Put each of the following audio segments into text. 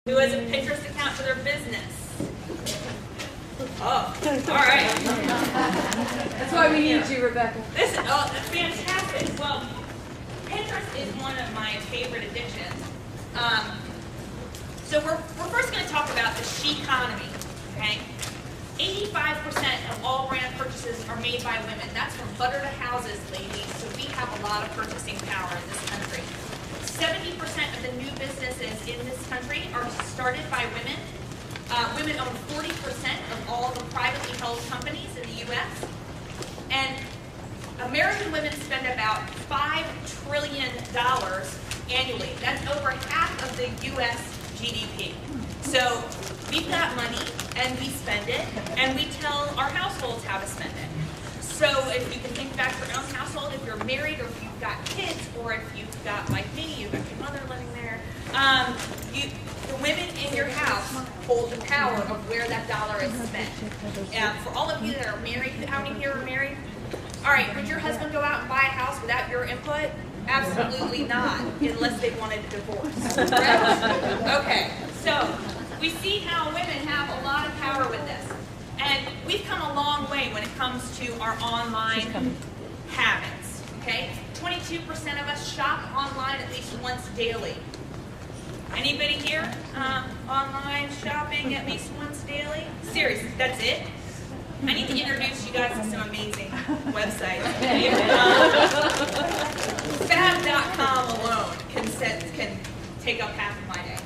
Who has a Pinterest account for their business? Oh, all right. That's why we need you, Rebecca. This is that's fantastic. Well, Pinterest is one of my favorite addictions. So we're first going to talk about the she economy. Okay, 85% of all brand purchases are made by women. That's from butter to houses, ladies. So we have a lot of purchasing power in this country. 70% of the new businesses in this country are started by women. Women own 40% of all the privately held companies in the U.S. And American women spend about $5 trillion annually. That's over half of the U.S. GDP. So we've got money, and we spend it, and we tell our households how to spend it. So if you can think back to your own household, if you're married, or if you've got kids, or if you've got, like me, you've got your mother living there, the women in your house hold the power of where that dollar is spent. And for all of you that are married, how many here are married? All right, would your husband go out and buy a house without your input? Absolutely not, unless they wanted a divorce. Correct? Okay, so we see how women have a lot of power with this. And we've come a long way when it comes to our online habits, okay? 22% of us shop online at least once daily. Anybody here online shopping at least once daily? Seriously, that's it? I need to introduce you guys to some amazing websites. Fab.com alone can take up half of my day.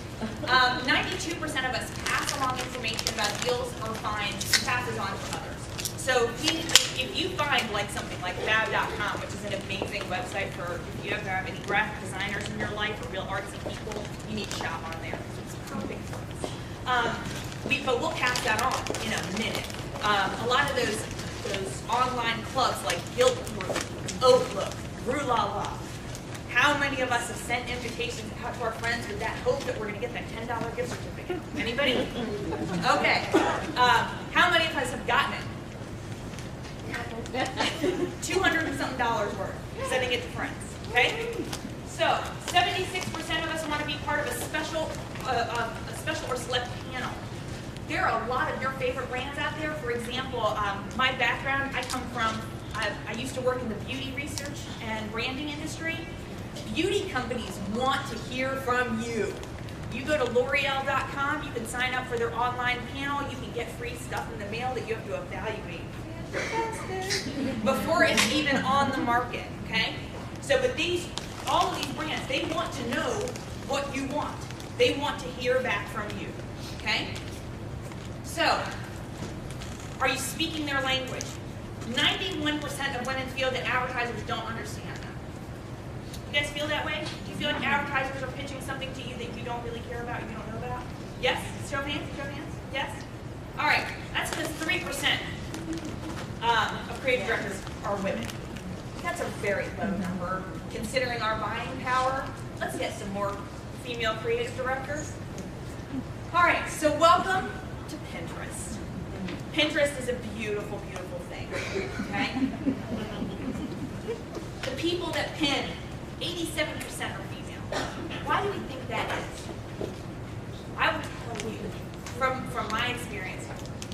92% of us pass along information about deals or finds and passes on to others. So if you find like something like Fab.com, which is an amazing website for if you ever have any graphic designers in your life or real artsy people, you need to shop on there. It's perfect for us. But we'll pass that on in a minute. A lot of those online clubs like Guilt Group, Outlook, Rue La La. How many of us have sent invitations out to our friends with that hope that we're going to get that $10 gift certificate? Anybody? Okay. How many of us have gotten it? $200 and something worth, sending it to friends. Okay? So 76% of us want to be part of a special or select panel. There are a lot of your favorite brands out there. For example, my background, I used to work in the beauty research and branding industry. Beauty companies want to hear from you. You go to L'Oreal.com, you can sign up for their online panel, you can get free stuff in the mail that you have to evaluate before it's even on the market, okay? So, but all of these brands, they want to know what you want. They want to hear back from you, okay? So, are you speaking their language? 91% of women feel that advertisers don't understand them. You guys feel that way? Do you feel like advertisers are pitching something to you that you don't really care about, you don't know about? Yes? Show of hands? Show of hands? Yes? All right. That's because 3% of creative directors are women. That's a very low number considering our buying power. Let's get some more female creative directors. All right. So welcome to Pinterest. Pinterest is a beautiful, beautiful thing. Okay? The people that pin, 87% are female. Why do we think that is? I will tell you, from my experience,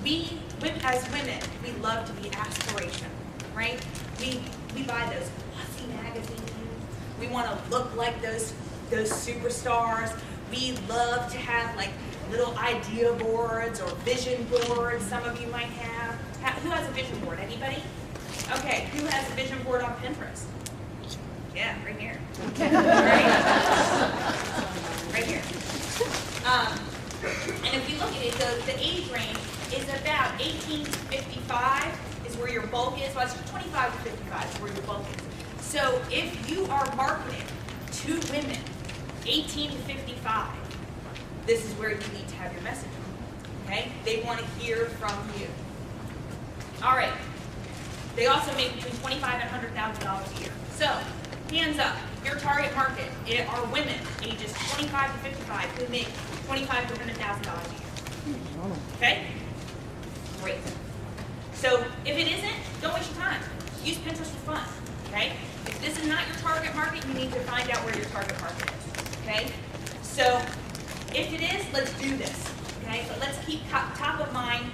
we, as women, we love to be aspirational, right? We buy those fussy magazines. We want to look like those superstars. We love to have like little idea boards or vision boards. Some of you might have. Who has a vision board? Anybody? Okay. Who has a vision board on Pinterest? Yeah, right here. Right here. And if you look at it, the age range is about 18 to 55 is where your bulk is. Well, it's 25 to 55 is where your bulk is. So if you are marketing to women 18 to 55, this is where you need to have your message on. Okay? They want to hear from you. All right. They also make between $25,000 and $100,000 a year. So, hands up. Your target market are women ages 25 to 55 who make $25,000 to $100,000 a year. Okay? Great. So, if it isn't, don't waste your time. Use Pinterest for fun. Okay? If this is not your target market, you need to find out where your target market is. Okay? So, If it is, let's do this, okay? But let's keep top of mind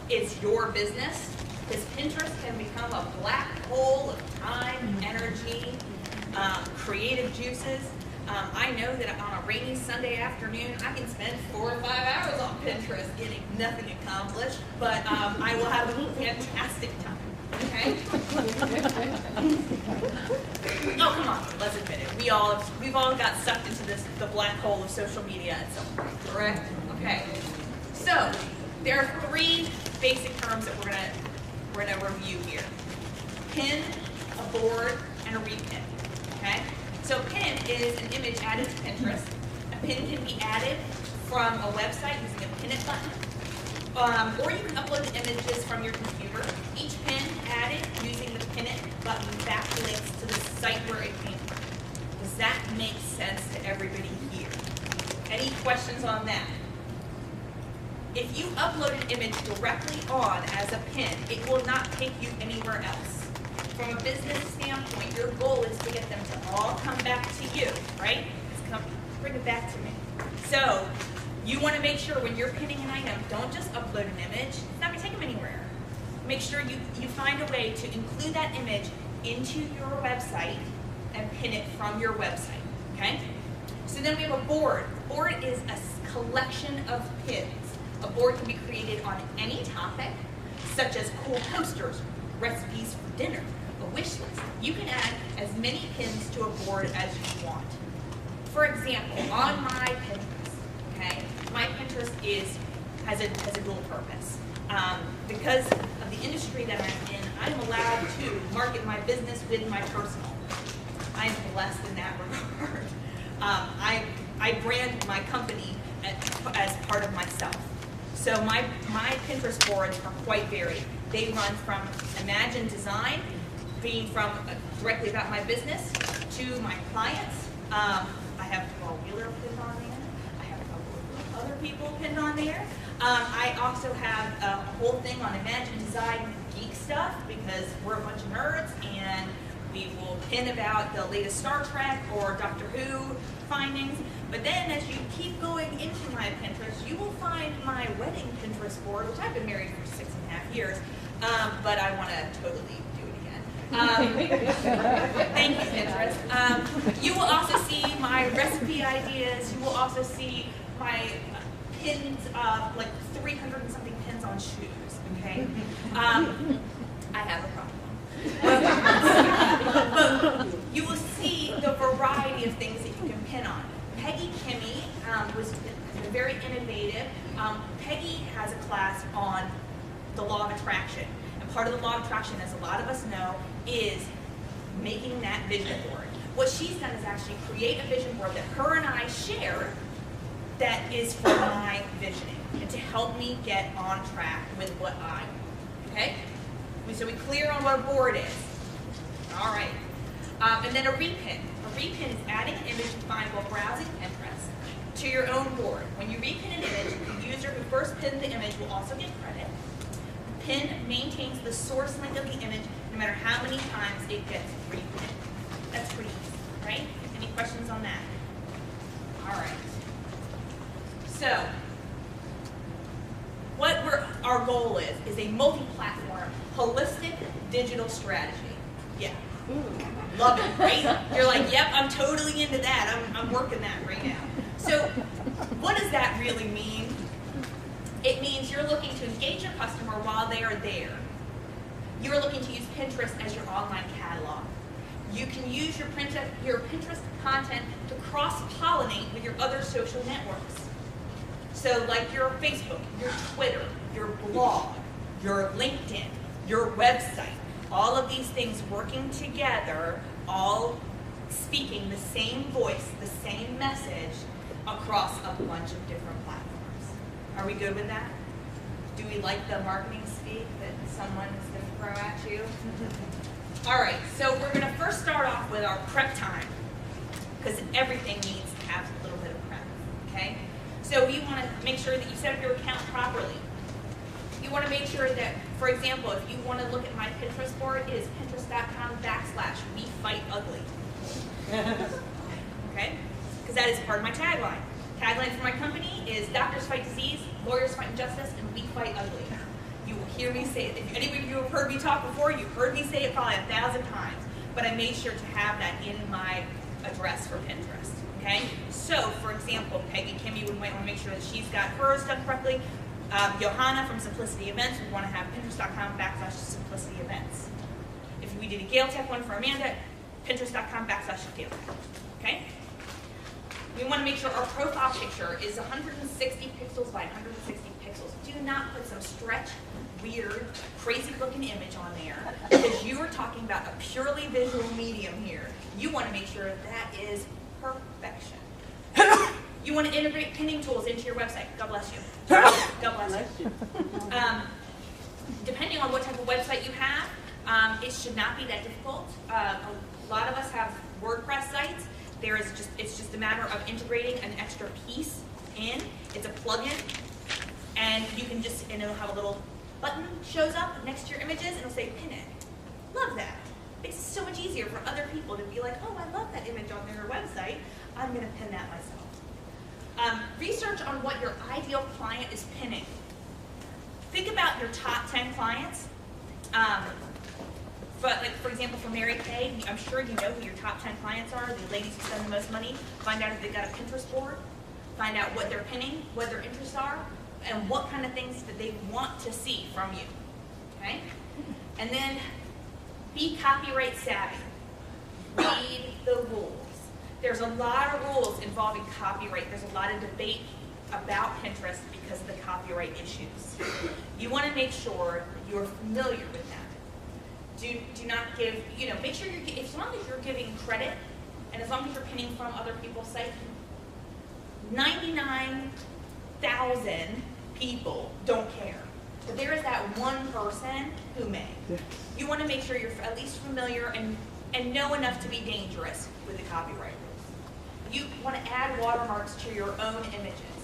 is your business, because Pinterest can become a black hole of time, energy, creative juices. I know that on a rainy Sunday afternoon, I can spend 4 or 5 hours on Pinterest getting nothing accomplished, but I will have a fantastic time, okay? Oh, come on, let's admit it. We've all got sucked into the black hole of social media at some point, correct? Okay. So, there are 3 basic terms that we're gonna review here. Pin, a board, and a repin, okay? So pin is an image added to Pinterest. A pin can be added from a website using a pin it button, or you can upload the images from your computer. Each pin added using the pin it button backlinks to the site where it came from. Does that make sense to everybody here? Any questions on that? If you upload an image directly on as a pin, it will not take you anywhere else. From a business standpoint, your goal is to get them to all come back to you, right? Bring it back to me. So, you want to make sure when you're pinning an item, don't just upload an image. It's not going to take them anywhere. Make sure you find a way to include that image into your website and pin it from your website, okay? So then we have a board. A board is a collection of pins. A board can be created on any topic, such as cool posters, recipes for dinner, a wish list. You can add as many pins to a board as you want. For example, on my Pinterest, okay, my Pinterest has a dual purpose. Because of the industry that I'm in, I'm allowed to market my business with my personal. I'm blessed in that regard. I brand my company as part of myself. So my Pinterest boards are quite varied. They run from Imagine Design, being from directly about my business, to my clients. I have Paul Wheeler pinned on there. I have a couple of other people pinned on there. I also have a whole thing on Imagine Design geek stuff, because we're a bunch of nerds, and we will pin about the latest Star Trek or Doctor Who findings. But then as you keep going into my Pinterest, you will find my wedding Pinterest board, which I've been married for 6.5 years, but I want to totally do it again. Thank you, Pinterest. You will also see my recipe ideas. You will also see my pins, like 300 and something pins on shoes, okay? I have a problem. But you will see the variety of things that you can pin on. Peggy Kimmy has been very innovative. Peggy has a class on the law of attraction. And part of the law of attraction, as a lot of us know, is making that vision board. What she's done is actually create a vision board that her and I share that is for my visioning and to help me get on track with what I want. Okay? So we clear on what a board is. All right. And then a repin. A repin is adding an image you find while browsing Pinterest to your own board. When you repin an image, the user who first pinned the image will also get credit. The pin maintains the source link of the image no matter how many times it gets repinned. That's pretty easy, right? Any questions on that? All right. So, what our goal is a multi-platform, holistic digital strategy. Yeah. Love it, right? You're like, yep, I'm totally into that. I'm working that right now. So, what does that really mean? It means you're looking to engage your customer while they are there. You're looking to use Pinterest as your online catalog. You can use your Pinterest content to cross-pollinate with your other social networks. So like your Facebook, your Twitter, your blog, your LinkedIn, your website, all of these things working together, all speaking the same voice, the same message across a bunch of different platforms. Are we good with that? Do we like the marketing speak that someone is going to throw at you? All right, so we're going to first start off with our prep time, because everything needs to have a little bit of prep, okay? So you want to make sure that you set up your account properly. You want to make sure that, for example, if you want to look at my Pinterest board, it is pinterest.com/WeFightUgly. Okay? Because that is part of my tagline. Tagline for my company is doctors fight disease, lawyers fight injustice, and we fight ugly. You will hear me say it. If any of you have heard me talk before, you've heard me say it probably 1,000 times. But I made sure to have that in my address for Pinterest. Okay? So, for example, Peggy Kimmy would might want to make sure that she's got hers done correctly. Johanna from Simplicity Events would want to have Pinterest.com/Simplicity Events. If we did a Gale Tech one for Amanda, Pinterest.com/Gale Tech. Okay? We want to make sure our profile picture is 160 pixels by 160 pixels. Do not put some stretch, weird, crazy-looking image on there because you are talking about a purely visual medium here. You want to make sure that is perfection. You want to integrate pinning tools into your website. God bless you. God bless you. Depending on what type of website you have, it should not be that difficult. A lot of us have WordPress sites. It's just a matter of integrating an extra piece in. It's a plugin, and you can and it'll have a little button shows up next to your images, and it'll say pin it. Love that. Makes it so much easier for other people to be like, oh, I love that image on their website. I'm going to pin that myself. Research on what your ideal client is pinning. Think about your top 10 clients. But like, for example, for Mary Kay, I'm sure you know who your top 10 clients are, the ladies who spend the most money. Find out if they've got a Pinterest board. Find out what they're pinning, what their interests are, and what kind of things that they want to see from you. Okay? And then be copyright savvy. Read the rules. There's a lot of rules involving copyright. There's a lot of debate about Pinterest because of the copyright issues. You want to make sure that you're familiar with that. Do not give, make sure as long as you're giving credit, and as long as you're pinning from other people's sites, 99,000 people don't care. But there is that one person who may. You want to make sure you're at least familiar and know enough to be dangerous with the copyright rules. You want to add watermarks to your own images.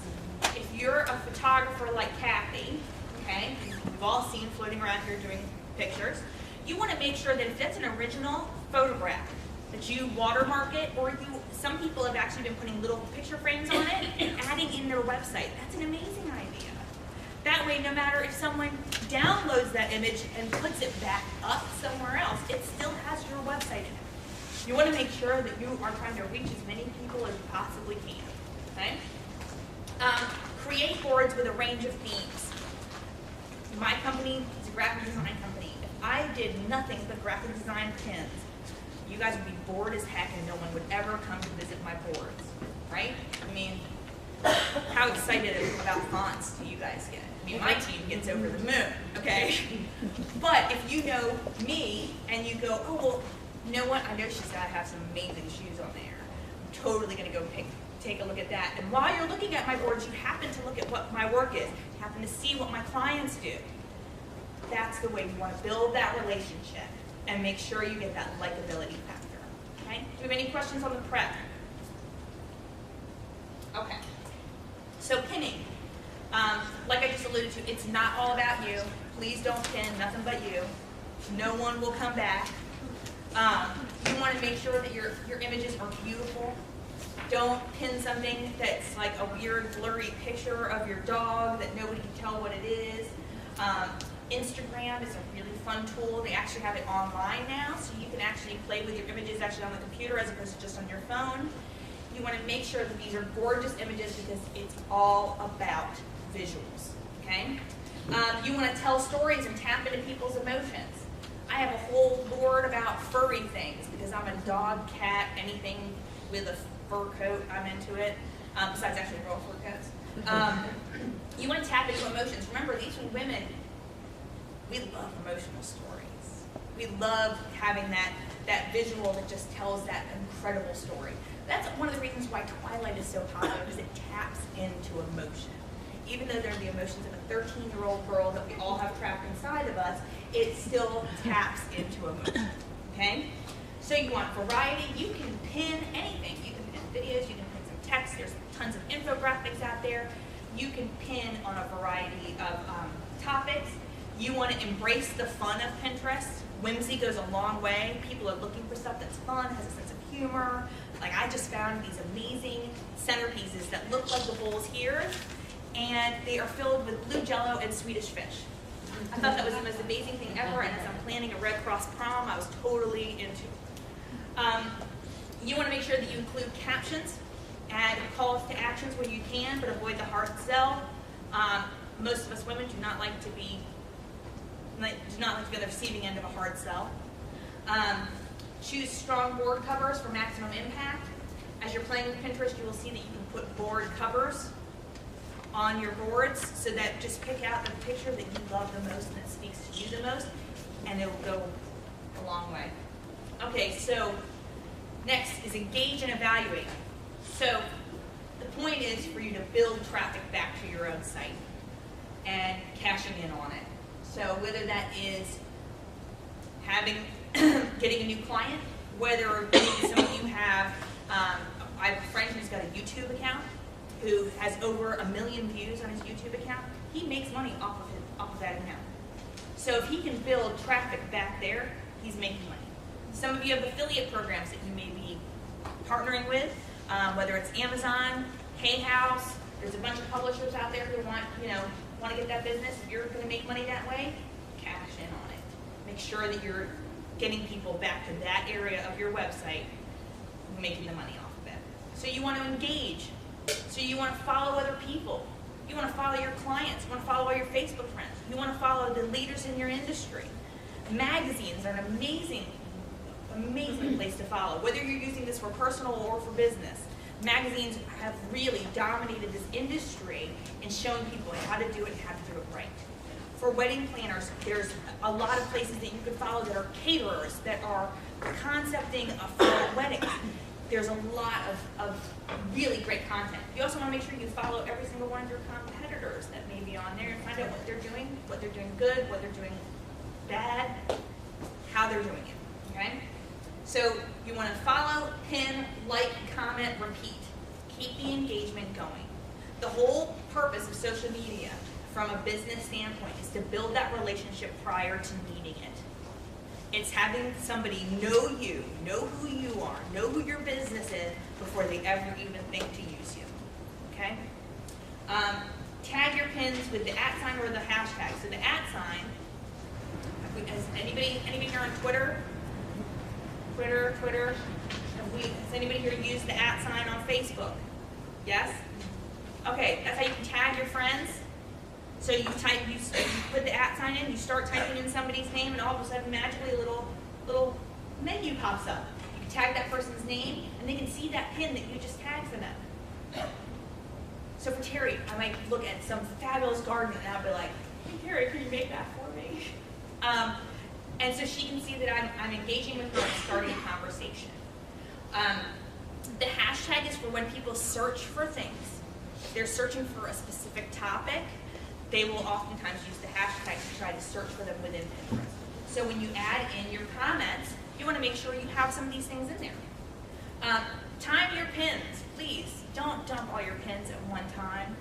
If you're a photographer like Kathy, okay, we've all seen floating around here doing pictures, you want to make sure that if that's an original photograph, that you watermark it, or some people have actually been putting little picture frames on it and adding in their website. That's an amazing idea. That way, no matter if someone downloads that image and puts it back up somewhere else, it still has your website in it. You want to make sure that you are trying to reach as many people as you possibly can. Okay? Create boards with a range of themes. My company is a graphic design company. If I did nothing but graphic design pins, you guys would be bored as heck and no one would ever come to visit my boards, right? I mean, how excited about fonts do you guys get? I mean, my team gets over the moon, okay? But if you know me and you go, oh, well, you know what? I know she's got to have some amazing shoes on there. I'm totally going to go take a look at that. And while you're looking at my boards, you happen to look at what my work is. You happen to see what my clients do. That's the way you want to build that relationship and make sure you get that likability factor. Okay? Do you have any questions on the prep? Okay. So pinning. Like I just alluded to, it's not all about you. Please don't pin nothing but you. No one will come back. You want to make sure that your images are beautiful. Don't pin something that's like a weird blurry picture of your dog that nobody can tell what it is. Instagram is a really fun tool. They actually have it online now, so you can actually play with your images actually on the computer as opposed to just on your phone. You want to make sure that these are gorgeous images because it's all about visuals, okay? You want to tell stories and tap into people's emotions. I have a whole board about furry things because I'm a dog, cat, anything with a fur coat, I'm into it, besides actually real fur coats. You want to tap into emotions. Remember, these are women. We love emotional stories. We love having that visual that just tells that incredible story. That's one of the reasons why Twilight is so popular, because it taps into emotion. Even though they're the emotions of a 13-year-old girl that we all have trapped inside of us, it still taps into emotion, okay? So you want variety. You can pin anything. You can pin videos, you can pin some text. There's tons of infographics out there. You can pin on a variety of topics. You want to embrace the fun of Pinterest. Whimsy goes a long way. People are looking for stuff that's fun, has a sense of humor. Like, I just found these amazing centerpieces that look like the bowls here, and they are filled with blue Jell-O and Swedish fish. I thought that was the most amazing thing ever, and as I'm planning a Red Cross prom, I was totally into it. You want to make sure that you include captions, add calls to actions where you can, but avoid the hard sell. Most of us women do not like to be on the receiving end of a hard sell. Choose strong board covers for maximum impact. As you're playing with Pinterest, you will see that you can put board covers on your boards, so that just pick out the picture that you love the most and that speaks to you the most, and it will go a long way. Okay, so next is engage and evaluate. So the point is for you to build traffic back to your own site and cashing in on it. So whether that is getting a new client, whether some of you have, I have a friend who's got a YouTube account who has over 1 million views on his YouTube account. He makes money off of that account. So if he can build traffic back there, he's making money. Some of you have affiliate programs that you may be partnering with, whether it's Amazon, Hay House. There's a bunch of publishers out there who want to get that business. If you're going to make money that way, cash in on it. Make sure that you're getting people back to that area of your website, making the money off of it. So you want to engage. So you want to follow other people. You want to follow your clients. You want to follow all your Facebook friends. You want to follow the leaders in your industry. Magazines are an amazing place to follow, whether you're using this for personal or for business. Magazines have really dominated this industry in showing people how to do it and how to do it right. For wedding planners, there's a lot of places that you can follow that are caterers, that are concepting a full wedding. There's a lot of really great content. You also want to make sure you follow every single one of your competitors that may be on there and find out what they're doing good, what they're doing bad, how they're doing it, okay? So you want to follow, pin, like, comment, repeat. Keep the engagement going. The whole purpose of social media from a business standpoint is to build that relationship prior to needing it. It's having somebody know you, know who you are, know who your business is before they ever even think to use you, okay? Tag your pins with the @ or the hashtag. So the @, has anybody here on Twitter? Twitter? Has anybody here used the @ on Facebook? Yes? Okay, that's how you can tag your friends. So you put the @ in, you start typing in somebody's name, and all of a sudden, magically, a little menu pops up. You can tag that person's name, and they can see that pin that you just tagged for them. So for Terry, I might look at some fabulous garden, and I'll be like, "Hey, Terry, can you make that for me?" And so she can see that I'm engaging with her and starting a conversation. The hashtag is for when people search for things. If they're searching for a specific topic, they will oftentimes use the hashtag to try to search for them within Pinterest. So when you add in your comments, you want to make sure you have some of these things in there. Time your pins. Please don't dump all your pins at one time.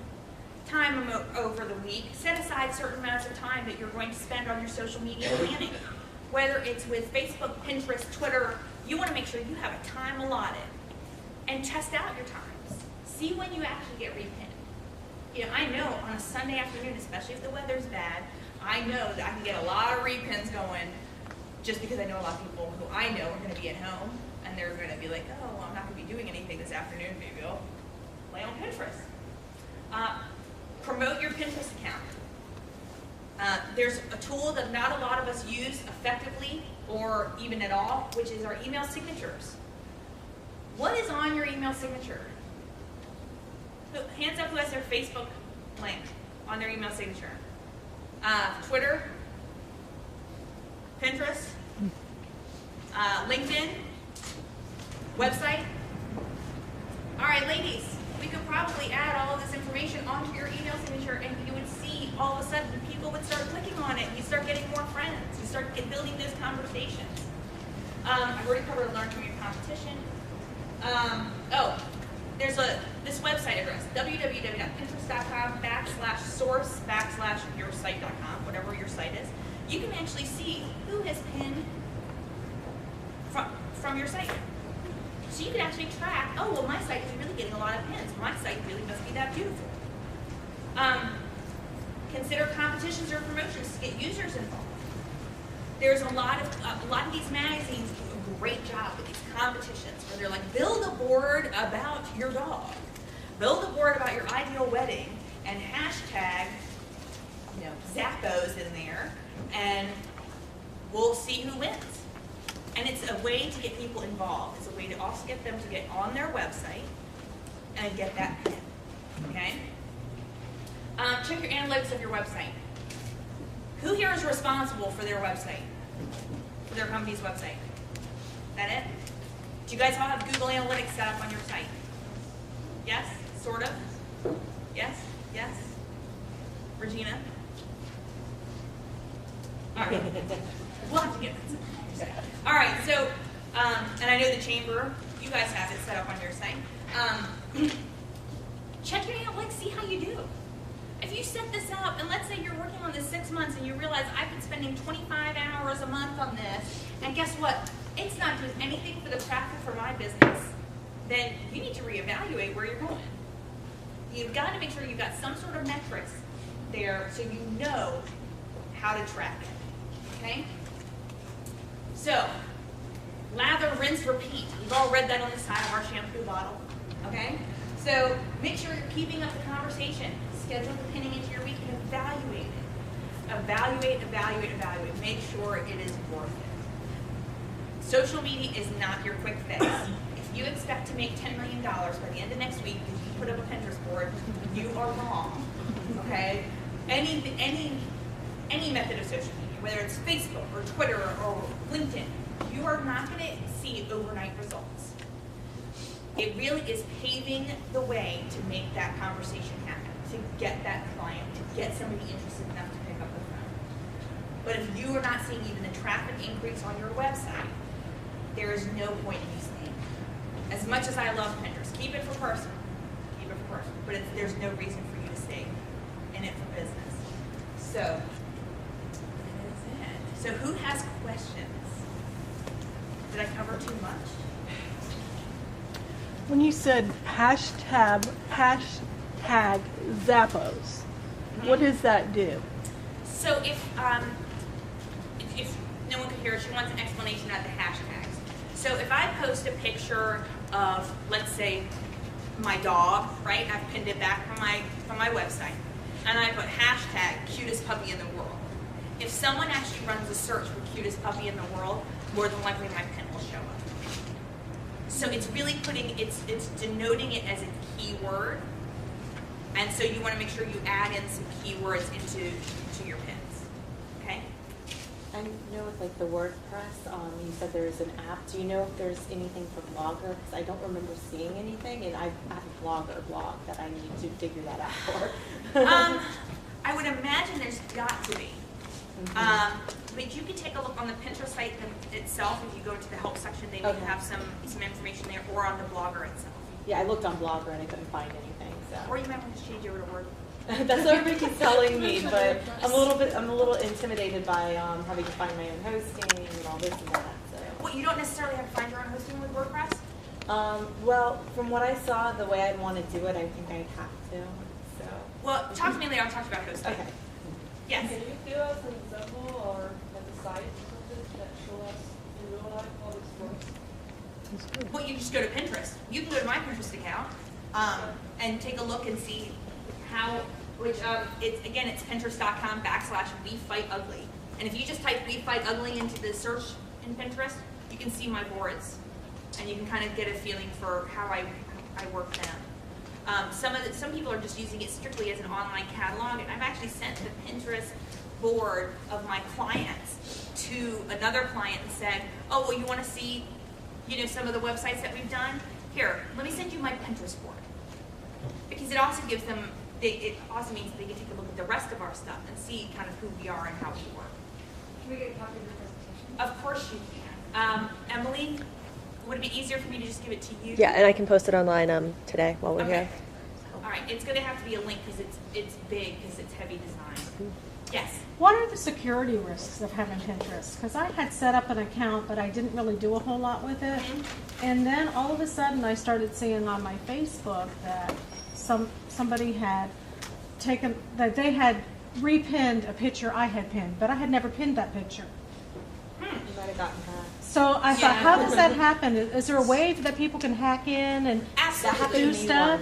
Time them over the week. Set aside certain amounts of time that you're going to spend on your social media planning. Whether it's with Facebook, Pinterest, Twitter, you want to make sure you have a time allotted. And test out your times. See when you actually get repinned. I know on a Sunday afternoon, especially if the weather's bad, I know that I can get a lot of repins going just because I know a lot of people who I know are going to be at home and they're going to be like, oh, well, I'm not going to be doing anything this afternoon, maybe I'll play on Pinterest. Promote your Pinterest account. There's a tool that not a lot of us use effectively or even at all, which is our email signatures. What is on your email signature? Hands up who has their Facebook link on their email signature. Twitter, Pinterest, LinkedIn, website. All right, ladies, we could probably add all of this information onto your email signature, and you would see all of a sudden people would start clicking on it, and you start getting more friends. You start building those conversations. I've already covered learn from your competition. There's this website address, www.pinterest.com/source/yoursite.com, whatever your site is. You can actually see who has pinned from your site. So you can actually track, oh, well, my site is really getting a lot of pins. My site really must be that beautiful. Consider competitions or promotions to get users involved. There's a lot of these magazines do a great job with these competitions where they're like, build a board about your dog, build a board about your ideal wedding, and hashtag, Zappos in there, and we'll see who wins. And it's a way to get people involved. It's a way to also get them to get on their website and get that pin. Okay? Check your analytics of your website. Who here is responsible for their website? For their company's website? That it? Do you guys all have Google Analytics set up on your site? Yes? Sort of? Yes? Yes? Regina? All right. We'll have to get that. All right, so, and I know the chamber, you guys have it set up on your site. Check your analytics, see how you do. If you set this up, and let's say you're working on this 6 months and you realize I've been spending 25 hours a month on this, and guess what? It's not doing anything for the traffic for my business, then you need to reevaluate where you're going. You've got to make sure you've got some sort of metrics there so you know how to track it, okay? So, lather, rinse, repeat. We've all read that on the side of our shampoo bottle, okay? So, make sure you're keeping up the conversation. Schedule the pinning into your week and evaluate it. Evaluate, evaluate, evaluate. Make sure it is worth it. Social media is not your quick fix. If you expect to make $10 million by the end of next week because you put up a Pinterest board, you are wrong, okay? Any method of social media, whether it's Facebook or Twitter or LinkedIn, you are not going to see overnight results. It really is paving the way to make that conversation happen, to get that client, to get somebody interested enough to pick up the phone. But if you are not seeing even the traffic increase on your website, there is no point in you staying. As much as I love Pinterest, keep it for personal. Keep it for personal. But there's no reason for you to stay in it for business. So, that is it. So who has questions? Did I cover too much? When you said hashtag Zappos, what does that do? So if no one could hear, she wants an explanation of the hashtags. So if I post a picture of, let's say, my dog, right? I've pinned it back from my website, and I put hashtag cutest puppy in the world. If someone actually runs a search for cutest puppy in the world, more than likely my pin will show up. So it's really it's denoting it as a keyword, and so you want to make sure you add in some keywords into your pins. Okay. I know with like the WordPress, you said there's an app. Do you know if there's anything for Blogger? Because I don't remember seeing anything, and I have a Blogger blog that I need to figure that out for. I would imagine there's got to be. But you can take a look on the Pinterest site itself. If you go to the help section, they may have some information there, or on the Blogger itself. Yeah, I looked on Blogger and I couldn't find anything. So. Or you might want to change over to Word. That's what everybody keeps telling me, but I'm a little intimidated by having to find my own hosting and all this and that. So. Well, you don't necessarily have to find your own hosting with WordPress. Well, from what I saw, the way I'd want to do it, I think I'd have to. So. Well, talk to me later. I'll talk about hosting. Okay. Yes. Can you give us an example or like a site or something that show us in real life how this works? Well, you just go to Pinterest. You can go to my Pinterest account and take a look and see how, it's Pinterest.com/WeFightUgly. And if you just type We Fight Ugly into the search in Pinterest, you can see my boards. And you can kind of get a feeling for how I work them. Some people are just using it strictly as an online catalog, and I've actually sent the Pinterest board of my clients to another client and said, oh, well, you want to see, some of the websites that we've done? Here, let me send you my Pinterest board. Because it also gives them, it also means they can take a look at the rest of our stuff and see kind of who we are and how we work. Can we get a copy of your presentation? Of course you can. Emily, would it be easier for me to just give it to you? Yeah, and I can post it online today while we're Okay. here. All right, it's gonna have to be a link because it's big, because it's heavy design. Yes. What are the security risks of having Pinterest? Because I had set up an account, but I didn't really do a whole lot with it. And then all of a sudden, I started seeing on my Facebook that somebody had they had repinned a picture I had pinned, but I had never pinned that picture. You might have gotten hacked. So I Yeah. thought, how does that happen? Is there a way that people can hack in and Absolutely. do stuff?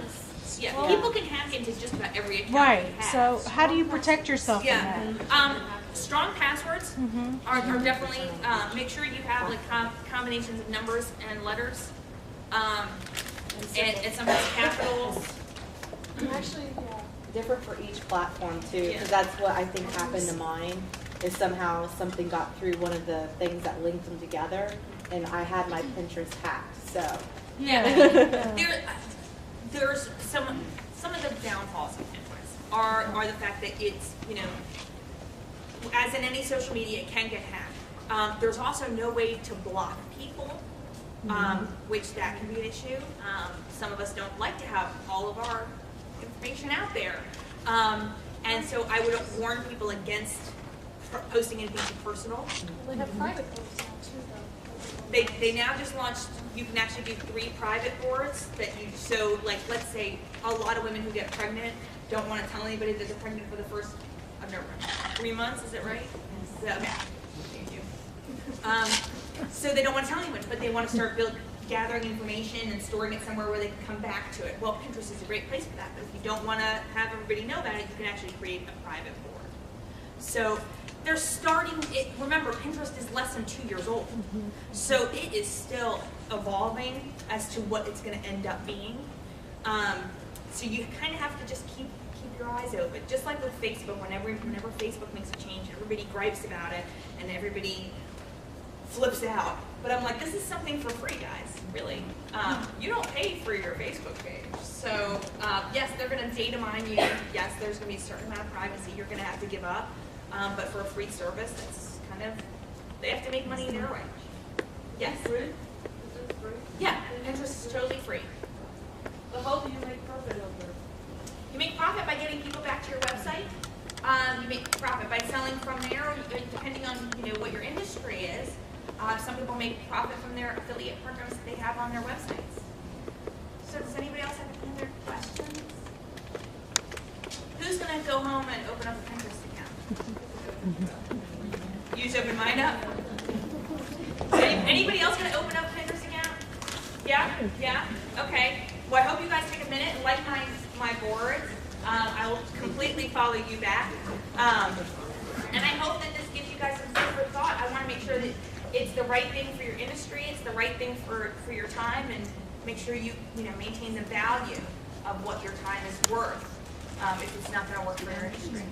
Yeah, Well- people can hack into just about every account. Right. we have. So how do you protect yourself Yeah. from that? Strong passwords Mm-hmm. are definitely, make sure you have like combinations of numbers and letters, and sometimes capitals. Actually, yeah. Different for each platform too, Yeah. because that's what I think happened to mine. Is somehow something got through one of the things that linked them together, and I had my Pinterest hacked. So Yeah. There's some of the downfalls of Pinterest are the fact that it's, you know, as in any social media, it can get hacked. There's also no way to block people, which that can be an issue. Some of us don't like to have all of our information out there. And so I would warn people against posting anything too personal. They have private posts now too, though. They now just launched, you can actually do 3 private boards that you, so like, let's say a lot of women who get pregnant don't want to tell anybody that they're pregnant for the first, I've never, 3 months, is it right? Yes. Okay, thank you. So they don't want to tell anyone, but they want to start gathering information and storing it somewhere where they can come back to it. Well, Pinterest is a great place for that, but if you don't want to have everybody know about it, you can actually create a private board. So they're starting it. Remember, Pinterest is less than 2 years old, so it is still evolving as to what it's going to end up being. So you kind of have to just keep your eyes open. Just like with Facebook, whenever Facebook makes a change, everybody gripes about it and everybody flips out. But I'm like, this is something for free, guys. Really, you don't pay for your Facebook page. So yes, they're going to data mine you. Yes, there's going to be a certain amount of privacy you're going to have to give up. But for a free service, that's kind of, they have to make money their way. Yes? Free? Is it free? Yeah, Pinterest is totally free. But how do you make profit on there? You make profit by getting people back to your website. You make profit by selling from there, or depending on what your industry is. Some people make profit from their affiliate programs that they have on their websites. So does anybody else have any other questions? Who's going to go home and open up a Pinterest account? You just open mine up? Anybody else going to open up a Pinterest account? Yeah? Yeah? Okay. Well, I hope you guys take a minute and like my boards. I will completely follow you back. And I hope that this gives you guys some food for thought. I want to make sure that it's the right thing for your industry, it's the right thing for your time, and make sure you maintain the value of what your time is worth if it's not going to work for your industry.